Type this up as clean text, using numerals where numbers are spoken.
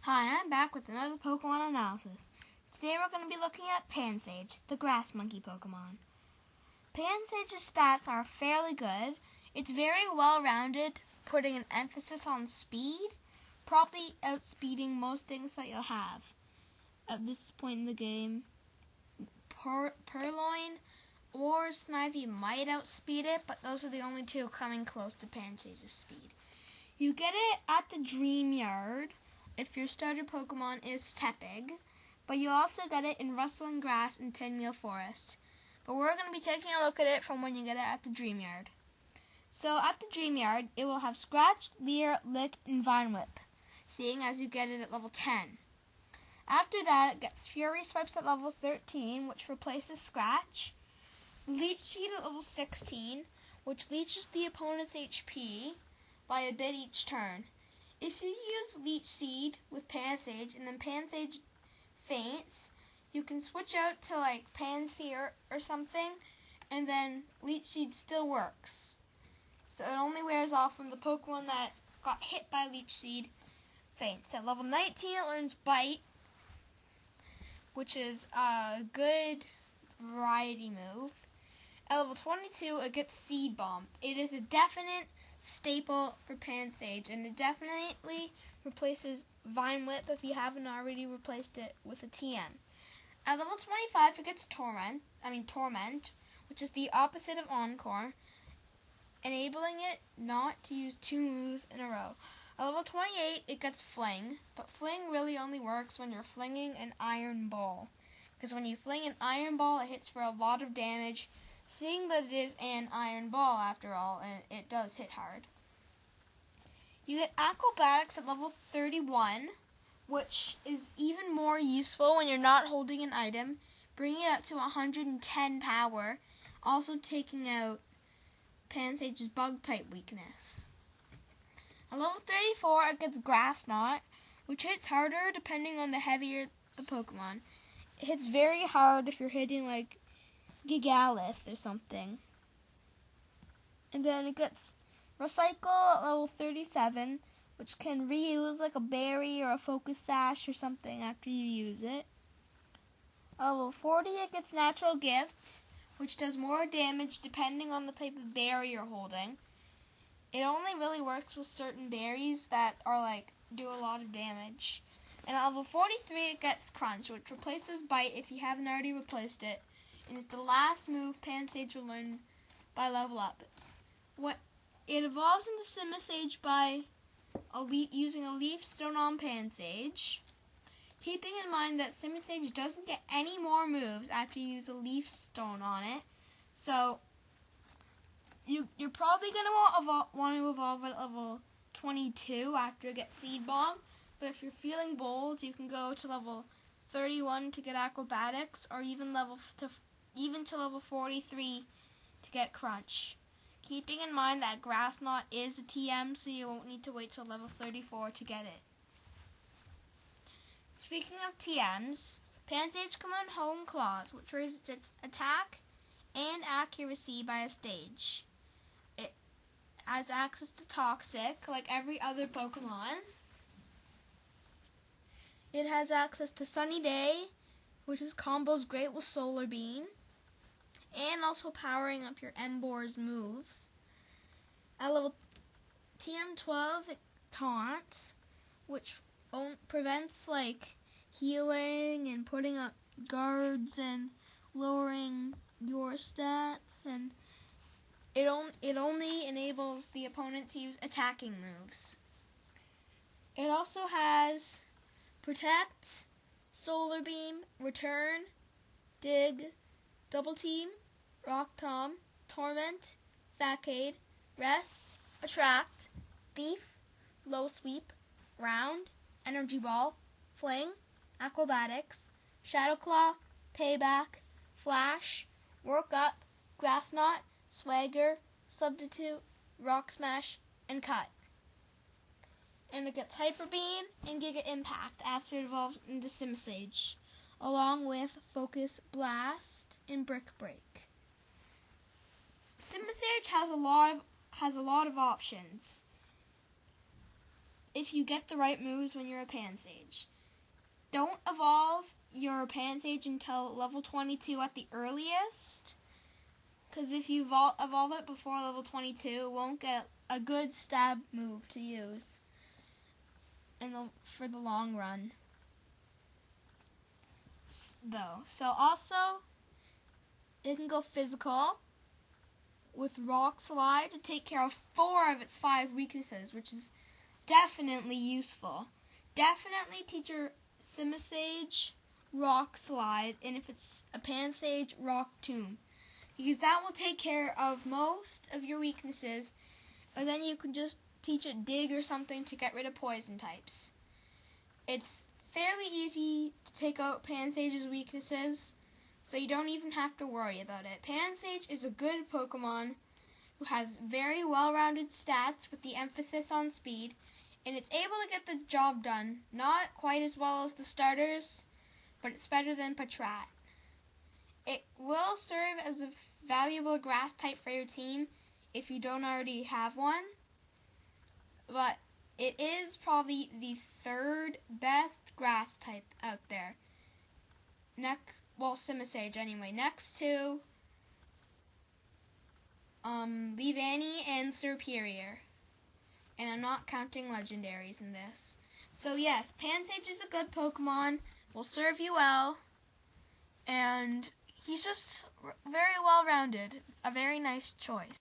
Hi, I'm back with another Pokemon analysis. Today we're going to be looking at Pansage, the grass monkey Pokemon. Pansage's stats are fairly good. It's very well-rounded, putting an emphasis on speed, probably outspeeding most things that you'll have at this point in the game. Purloin or Snivy might outspeed it, but those are the only two coming close to Pansage's speed. You get it at the Dream Yard if your starter Pokemon is Tepig, but you also get it in Rustling Grass and Pinwheel Forest. But we're going to be taking a look at it from when you get it at the Dream Yard. So at the Dream Yard, it will have Scratch, Leer, Lick, and Vine Whip, seeing as you get it at level 10. After that, it gets Fury Swipes at level 13, which replaces Scratch, Leech Seed at level 16, which leeches the opponent's HP by a bit each turn. If you use Leech Seed with Pansage and then Pansage faints, you can switch out to like Pansear or something, and then Leech Seed still works. So it only wears off when the Pokemon that got hit by Leech Seed faints. At level 19, it learns Bite, which is a good variety move. At level 22, it gets Seed Bomb. It is a definite staple for Pansage, and it definitely replaces Vine Whip if you haven't already replaced it with a TM. At level 25, it gets Torment, which is the opposite of Encore, enabling it not to use two moves in a row. At level 28, it gets Fling, but Fling really only works when you're flinging an Iron Ball, because when you fling an Iron Ball, it hits for a lot of damage, seeing that it is an Iron Ball after all, and it does hit hard. You get Acrobatics at level 31, which is even more useful when you're not holding an item, bringing it up to 110 power, also taking out Pansage's Bug-type weakness. At level 34, it gets Grass Knot, which hits harder depending on the heavier the Pokemon. It hits very hard if you're hitting like Gigalith or something. And then it gets Recycle at level 37, which can reuse like a berry or a Focus Sash or something after you use it. At level 40, it gets Natural Gift, which does more damage depending on the type of berry you're holding. It only really works with certain berries that are like do a lot of damage. And at level 43, it gets Crunch, which replaces Bite if you haven't already replaced it, and it's the last move Pansage will learn by level up. It evolves into Simisage by using a Leaf Stone on Pansage, keeping in mind that Simisage doesn't get any more moves after you use a Leaf Stone on it, so you're probably going to want to evolve at level 22 after it gets Seed Bomb, but if you're feeling bold, you can go to level 31 to get Acrobatics, or even to level 43 to get Crunch. Keeping in mind that Grass Knot is a TM, so you won't need to wait till level 34 to get it. Speaking of TMs, Pansage can learn Home Claws, which raises its attack and accuracy by a stage. It has access to Toxic, like every other Pokemon. It has access to Sunny Day, which is combos great with Solar Beam, and also powering up your Emboar's moves. At level TM12, it taunts, which prevents like healing and putting up guards and lowering your stats, and it only enables the opponent to use attacking moves. It also has Protect, Solar Beam, Return, Dig, Double Team, Rock Tom, Torment, Facade, Rest, Attract, Thief, Low Sweep, Round, Energy Ball, Fling, Acrobatics, Shadow Claw, Payback, Flash, Work Up, Grass Knot, Swagger, Substitute, Rock Smash, and Cut. And it gets Hyper Beam and Giga Impact after it evolves into Simisage, along with Focus Blast and Brick Break. Simisage has a lot of options. if you get the right moves when you're a Pansage. Don't evolve your Pansage until level 22 at the earliest, because if you evolve it before level 22, it won't get a good stab move to use for the long run. So also, it can go physical with Rock Slide to take care of 4 of its 5 weaknesses, which is definitely useful. Definitely teach your Simisage Rock Slide, and if it's a Pansage, Rock Tomb, because that will take care of most of your weaknesses, and then you can just teach it Dig or something to get rid of poison types. It's fairly easy to take out Pansage's weaknesses, so you don't even have to worry about it. Pansage is a good Pokemon who has very well-rounded stats with the emphasis on speed, and it's able to get the job done. Not quite as well as the starters, but it's better than Patrat. It will serve as a valuable grass type for your team if you don't already have one, but it is probably the 3rd best grass type out there. Simisage anyway. Next to Leavanny and Serperior. And I'm not counting legendaries in this. So yes, Pansage is a good Pokemon, will serve you well, and he's just very well-rounded. A very nice choice.